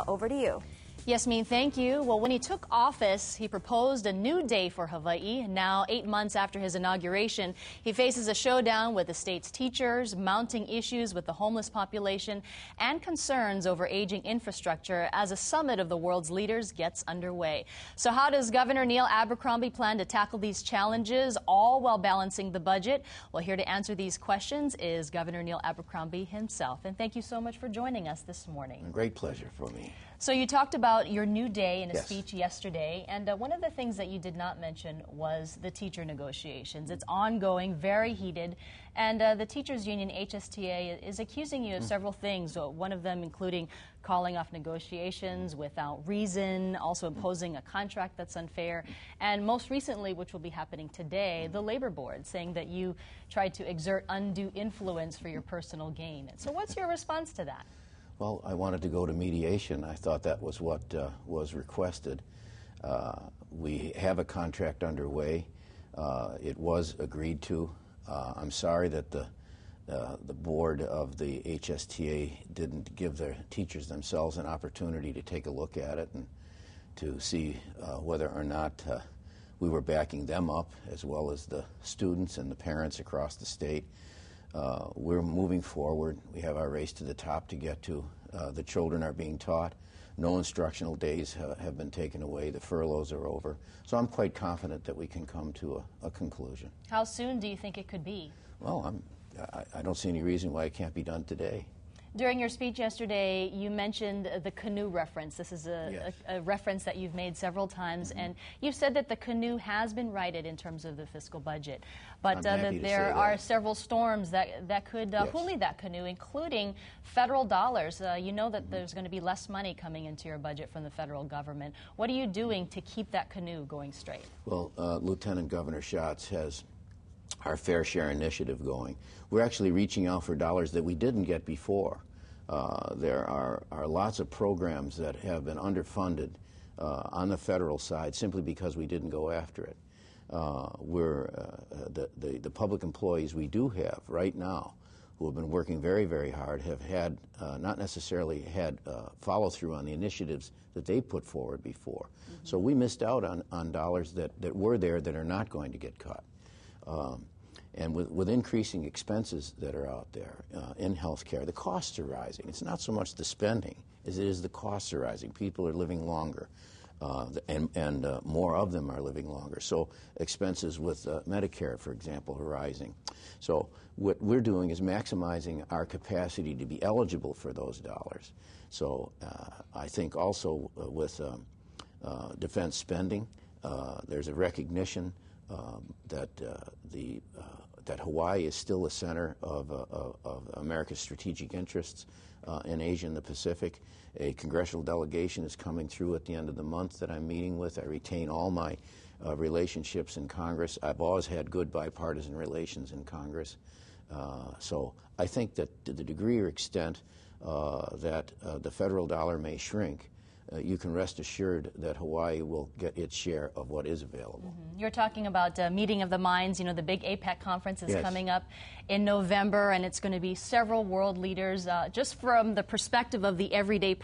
over to you. Yasmin, thank you. Well, when he took office, he proposed a new day for Hawaii. Now, 8 months after his inauguration, he faces a showdown with the state's teachers, mounting issues with the homeless population, and concerns over aging infrastructure as a summit of the world's leaders gets underway. So how does Governor Neil Abercrombie plan to tackle these challenges, all while balancing the budget? Well, here to answer these questions is Governor Neil Abercrombie himself. And thank you so much for joining us this morning. A great pleasure for me. So you talked about your new day in a speech yesterday, and one of the things that you did not mention was the teacher negotiations. It's ongoing, very heated, and the teachers union, HSTA, is accusing you of several things, one of them including calling off negotiations without reason, also imposing a contract that's unfair, and most recently, which will be happening today, the Labor Board saying that you tried to exert undue influence for your personal gain. So what's your response to that? Well, I wanted to go to mediation. I thought that was what was requested. We have a contract underway. It was agreed to. I'm sorry that the board of the HSTA didn't give the teachers themselves an opportunity to take a look at it and to see whether or not we were backing them up, as well as the students and the parents across the state. We're moving forward. We have our race to the top to get to. The children are being taught. No instructional days have been taken away. The furloughs are over. So I'm quite confident that we can come to a conclusion. How soon do you think it could be? Well, I don't see any reason why it can't be done today. During your speech yesterday, you mentioned the canoe reference. This is a reference that you've made several times, and you've said that the canoe has been righted in terms of the fiscal budget, but that there are several storms that could bully that canoe, including federal dollars. You know that there's going to be less money coming into your budget from the federal government. What are you doing to keep that canoe going straight? Well, Lieutenant Governor Schatz has our Fair Share initiative going. We're actually reaching out for dollars that we didn't get before. There are lots of programs that have been underfunded on the federal side simply because we didn't go after it. The public employees we do have right now who have been working very, very hard have had not necessarily had follow-through on the initiatives that they put forward before. So we missed out on dollars that were there that are not going to get cut. And with increasing expenses that are out there in health care, the costs are rising. It's not so much the spending as it is the costs are rising. People are living longer, and more of them are living longer. So expenses with Medicare, for example, are rising. So what we're doing is maximizing our capacity to be eligible for those dollars. So I think also with defense spending, there's a recognition that Hawaii is still a center of America's strategic interests in Asia and the Pacific. A congressional delegation is coming through at the end of the month that I'm meeting with. I retain all my relationships in Congress. I've always had good bipartisan relations in Congress. So I think that to the degree or extent that the federal dollar may shrink, you can rest assured that Hawaii will get its share of what is available. You're talking about Meeting of the Minds. You know, the big APEC conference is coming up in November, and it's going to be several world leaders. Just from the perspective of the everyday